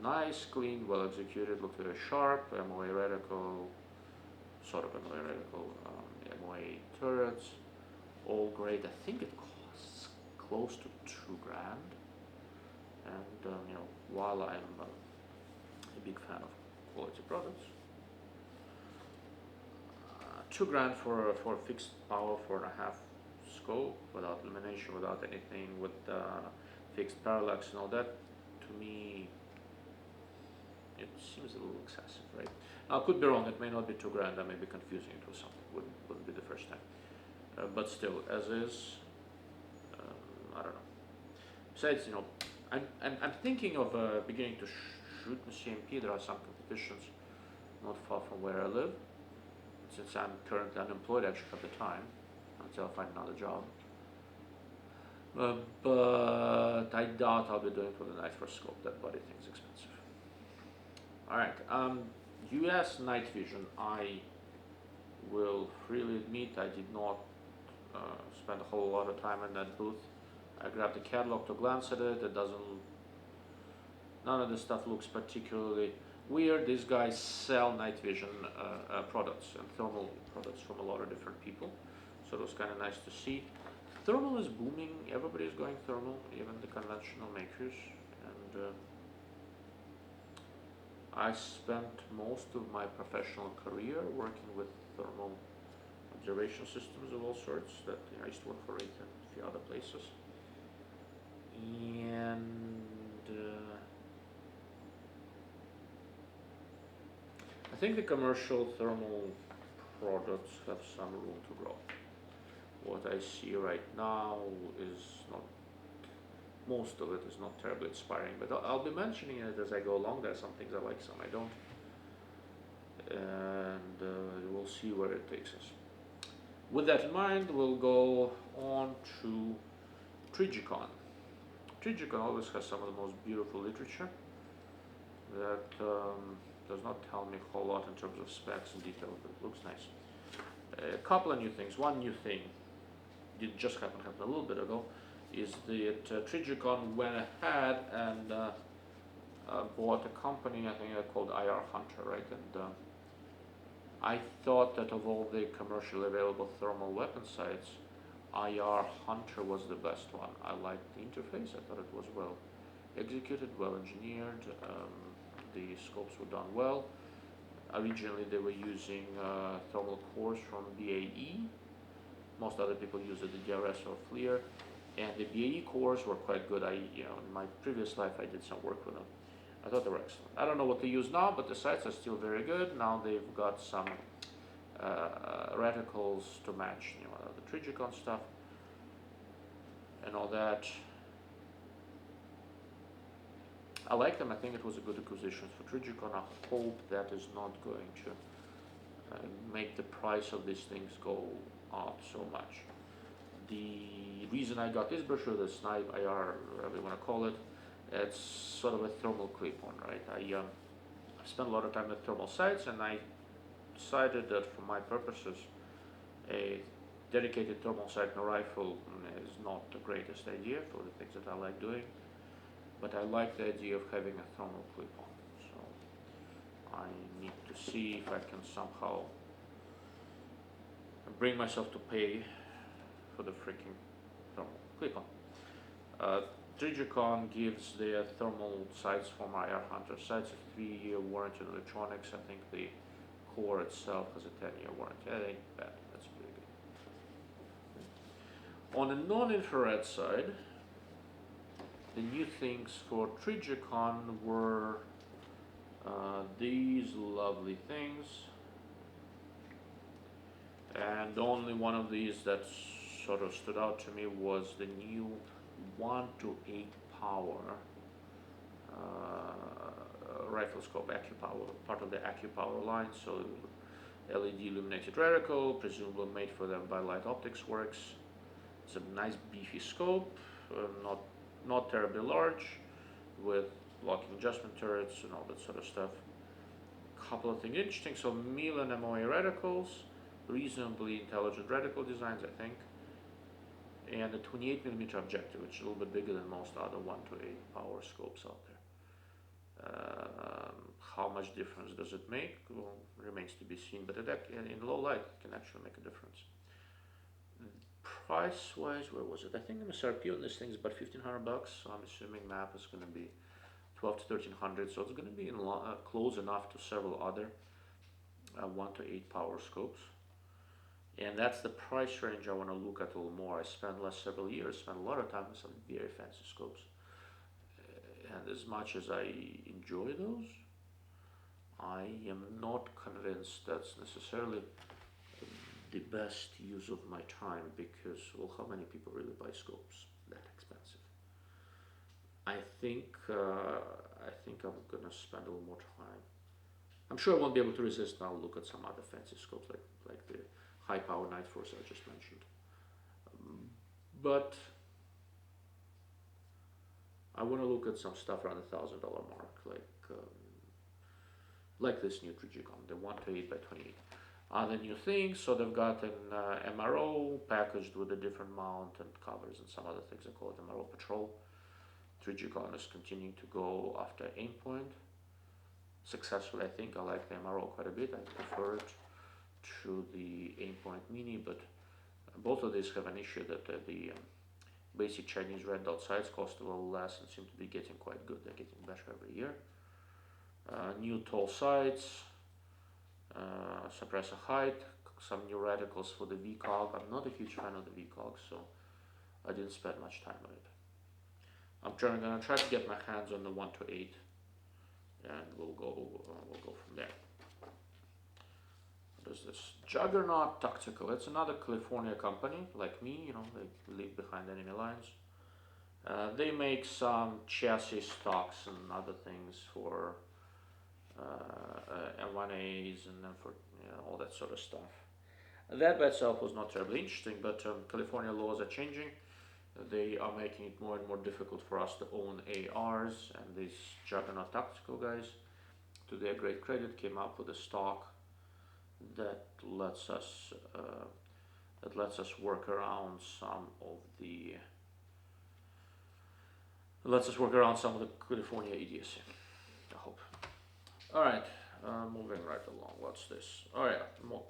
Nice, clean, well executed, looked very sharp. MOA reticle, sort of MOA reticle, MOA turrets, all great. I think it costs close to 2 grand. And while I'm a big fan of quality products, 2 grand for fixed power, 4.5 scope, without illumination, without anything, with fixed parallax and all that, to me, it seems a little excessive, right? I could be wrong. It may not be 2 grand. I may be confusing it with something. Wouldn't be the first time. But still, as is, I don't know. Besides, I'm thinking of beginning to shoot in CMP. There are some competitions not far from where I live. Since I'm currently unemployed, I actually have the time until I find another job. But I doubt I'll be doing it with a night for scope. That body thing's expensive. All right. US night vision. I will freely admit I did not spend a whole lot of time in that booth. I grabbed the catalog to glance at it. It doesn't. None of this stuff looks particularly weird. These guys sell night vision products and thermal products from a lot of different people, so it was kind of nice to see. Thermal is booming. Everybody's going thermal, even the conventional makers. And I spent most of my professional career working with thermal observation systems of all sorts. That I used to work for Raytheon and a few other places. And I think the commercial thermal products have some room to grow. What I see right now is not, most of it is not terribly inspiring, but I'll be mentioning it as I go along. There are some things I like, some I don't, and we'll see where it takes us. With that in mind, we'll go on to Trigicon. Trigicon always has some of the most beautiful literature that does not tell me a whole lot in terms of specs and detail, but it looks nice. A couple of new things. One new thing did just happen a little bit ago is that Trigicon went ahead and bought a company, I think called IR Hunter, right? And I thought that of all the commercially available thermal weapon sights, IR Hunter was the best one. I liked the interface. I thought it was well executed, well engineered. The scopes were done well. Originally, they were using thermal cores from BAE. Most other people use the DRS or FLIR, and the BAE cores were quite good. In my previous life, I did some work with them. I thought they were excellent. I don't know what they use now, but the sights are still very good. Now they've got some reticles to match, the Trigicon stuff and all that. I like them. I think it was a good acquisition for Trigicon. I hope that is not going to make the price of these things go up so much. The reason I got this brochure, the Snipe IR, whatever you want to call it, it's sort of a thermal clip-on, right? I spent a lot of time at thermal sites, and I decided that for my purposes, a dedicated thermal sight in a rifle is not the greatest idea for the things that I like doing. But I like the idea of having a thermal clip-on, so I need to see if I can somehow bring myself to pay for the freaking thermal clip-on. Trigicon gives their thermal sights from IR Hunter sights a 3-year warranty on electronics. I think the core itself has a 10-year warranty. That ain't bad. That's pretty good. On the non-infrared side, the new things for Trigicon were these lovely things, and only one of these that sort of stood out to me was the new 1 to 8 power rifle scope, AccuPower, part of the AccuPower line. So LED illuminated reticle, presumably made for them by Light Optics Works. It's a nice beefy scope, not terribly large, with blocking adjustment turrets and all that sort of stuff. Couple of things interesting. So Milan MOA reticles, reasonably intelligent reticle designs, I think, and a 28mm objective, which is a little bit bigger than most other 1 to 8 power scopes out there. How much difference does it make? Well, remains to be seen, but in low light it can actually make a difference. Price wise, where was it? I think MSRP on this thing is about $1,500, so I'm assuming map is going to be 12 to 1300, so it's going to be close enough to several other 1 to 8 power scopes. And that's the price range I want to look at a little more. I spent last several years, spent a lot of time with some very fancy scopes. And as much as I enjoy those, I am not convinced that's necessarily the best use of my time, because, well, how many people really buy scopes that expensive? I think I'm gonna spend a little more time. I'm sure I won't be able to resist, and I'll look at some other fancy scopes like the high power Night Force I just mentioned. But I want to look at some stuff around the $1,000 mark, like this new Trigicon, the 1 to 8 by 28. Other new things, so they've got an MRO packaged with a different mount and covers and some other things. I call it MRO Patrol. Trigicon is continuing to go after Aimpoint successfully. I think I like the MRO quite a bit. I prefer it to the Aimpoint Mini, but both of these have an issue that the basic Chinese red dot sights cost a little less and seem to be getting quite good. They're getting better every year. New tall sights, suppressor height, some new radicals for the VCOG. I'm not a huge fan of the VCOG, so I didn't spend much time on it. I'm gonna try to get my hands on the 1 to 8, and we'll go from there. What is this? Juggernaut Tactical. It's another California company, like me. You know, they live behind enemy lines. They make some chassis stocks and other things for M1As and then for all that sort of stuff. That by itself was not terribly interesting, but California laws are changing. They are making it more and more difficult for us to own ARs, and these Juggernaut Tactical guys, to their great credit, came up with a stock that lets us work around some of the California EDC. I hope. All right, moving right along. What's this? Oh yeah, more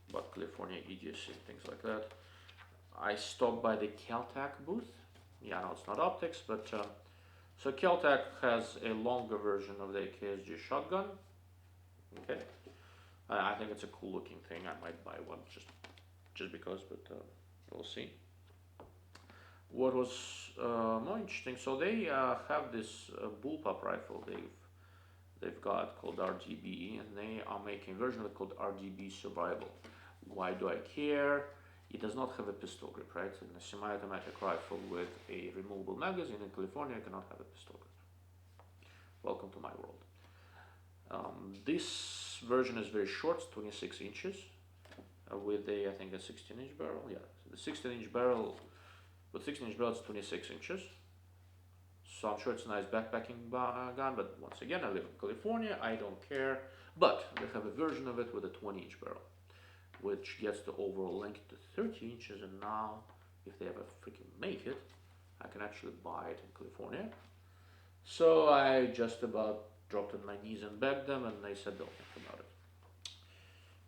about California EDC, things like that. I stopped by the Kel-Tac booth. Yeah, no, it's not optics, but so Kel-Tac has a longer version of the KSG shotgun. Okay, I think it's a cool looking thing. I might buy one just because, but we'll see. What was more interesting? So they have this bullpup rifle they've got called RDB, and they are making a version of it called RDB Survival. Why do I care? It does not have a pistol grip, right? In a semi-automatic rifle with a removable magazine in California, you cannot have a pistol grip. Welcome to my world. This version is very short, it's 26 inches, with I think a 16-inch barrel. Yeah, so the 16-inch barrel, with 16-inch barrel, it's 26 inches. So I'm sure it's a nice backpacking gun, but once again, I live in California, I don't care. But they have a version of it with a 20-inch barrel, which gets the overall length to 30 inches, and now, if they ever freaking make it, I can actually buy it in California. So I just about dropped on my knees and begged them, and they said don't think about it.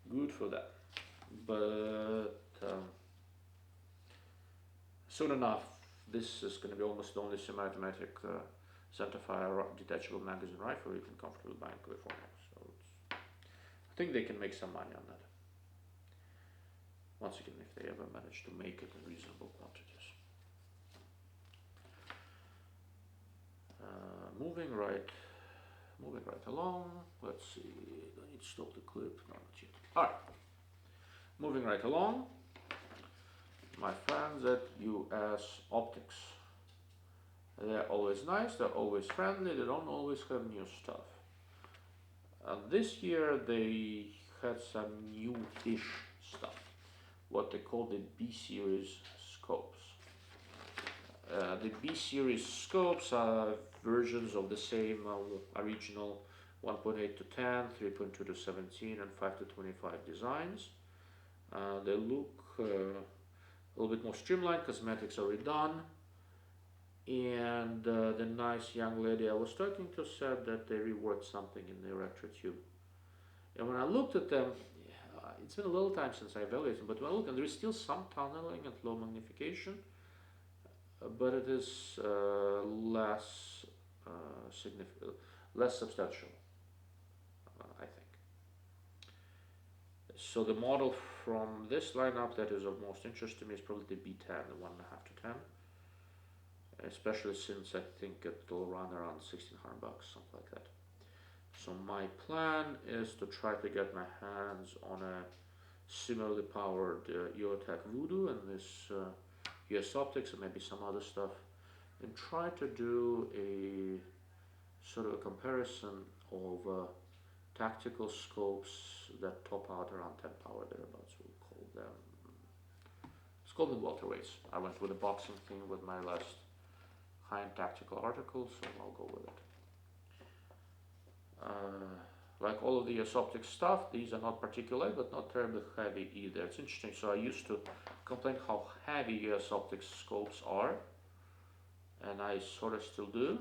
Good for that. But soon enough, this is going to be almost the only semi-automatic centerfire detachable magazine rifle you can comfortably buy in California. So I think they can make some money on that. Once again, if they ever manage to make it in reasonable quantities. Moving right along. Let's see. Do I need to stop the clip? No, not yet. All right. Moving right along. My friends at US Optics. They're always nice. They're always friendly. They don't always have new stuff. This year they had some new-ish stuff. What they call the B-series scopes. The B-series scopes are versions of the same original 1.8 to 10, 3.2 to 17, and 5 to 25 designs. They look a little bit more streamlined, cosmetics are redone. And the nice young lady I was talking to said that they reworked something in the electrotube. And when I looked at them, it's been a little time since I evaluated them, but when I look, and there is still some tunneling and low magnification, but it is significant, less substantial, I think. So the model from this lineup that is of most interest to me is probably the B10, the 1.5 to 10, especially since I think it'll run around 1,600 bucks, something like that. So my plan is to try to get my hands on a similarly powered EOTech Voodoo and this US Optics and maybe some other stuff, and try to do a sort of a comparison of tactical scopes that top out around 10 power thereabouts. We'll call them, let's call them welterweights. I went with a boxing thing with my last high-end tactical article, so I'll go with it. Like all of the US Optics stuff, these are not particularly, but not terribly heavy either. It's interesting. So I used to complain how heavy US Optics scopes are, and I sort of still do.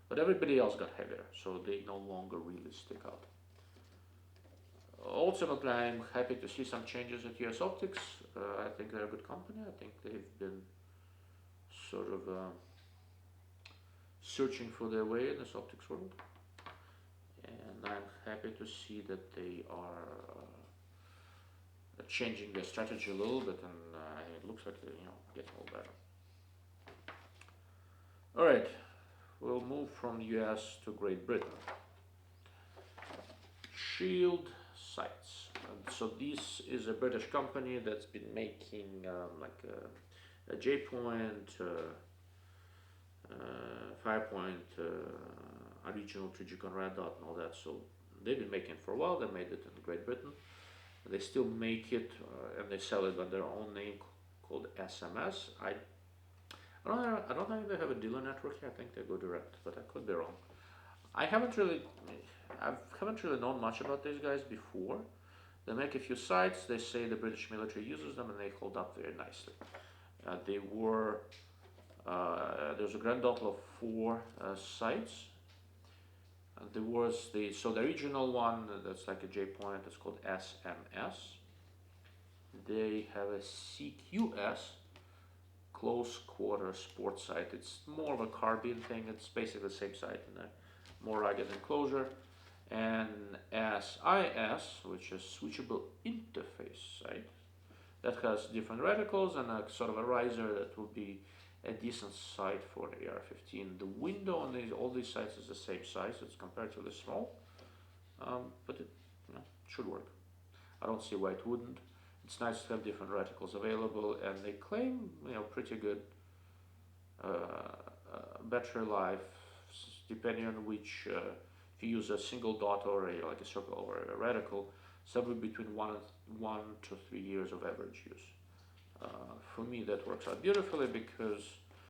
But everybody else got heavier, so they no longer really stick out. Ultimately, I'm happy to see some changes at US Optics. I think they're a good company. I think they've been sort of searching for their way in this optics world. And I'm happy to see that they are changing their strategy a little bit, and it looks like they're getting a little better. All right, we'll move from US to Great Britain. Shield Sights. So this is a British company that's been making like a J-point, Firepoint, original Trijicon Red Dot and all that. So they've been making it for a while. They made it in Great Britain. They still make it and they sell it under their own name called SMS. I don't think they have a dealer network here. I think they go direct, but I could be wrong. I haven't really known much about these guys before. They make a few sights. They say the British military uses them, and they hold up very nicely. There's a grand total of 4 sights. There was the original one that's like a J point. It's called SMS. They have a CQS, close quarter sports sight. It's more of a carbine thing. It's basically the same sight in a more rugged enclosure. And SIS, which is switchable interface sight, that has different reticles and a sort of a riser that will be a decent sight for the AR-15. The window on all these sights is the same size. It's comparatively small, but it should work. I don't see why it wouldn't. It's nice to have different reticles available, and they claim pretty good battery life, depending on which. If you use a single dot or like a circle or a reticle, somewhere between 1 to 3 years of average use. For me, that works out beautifully because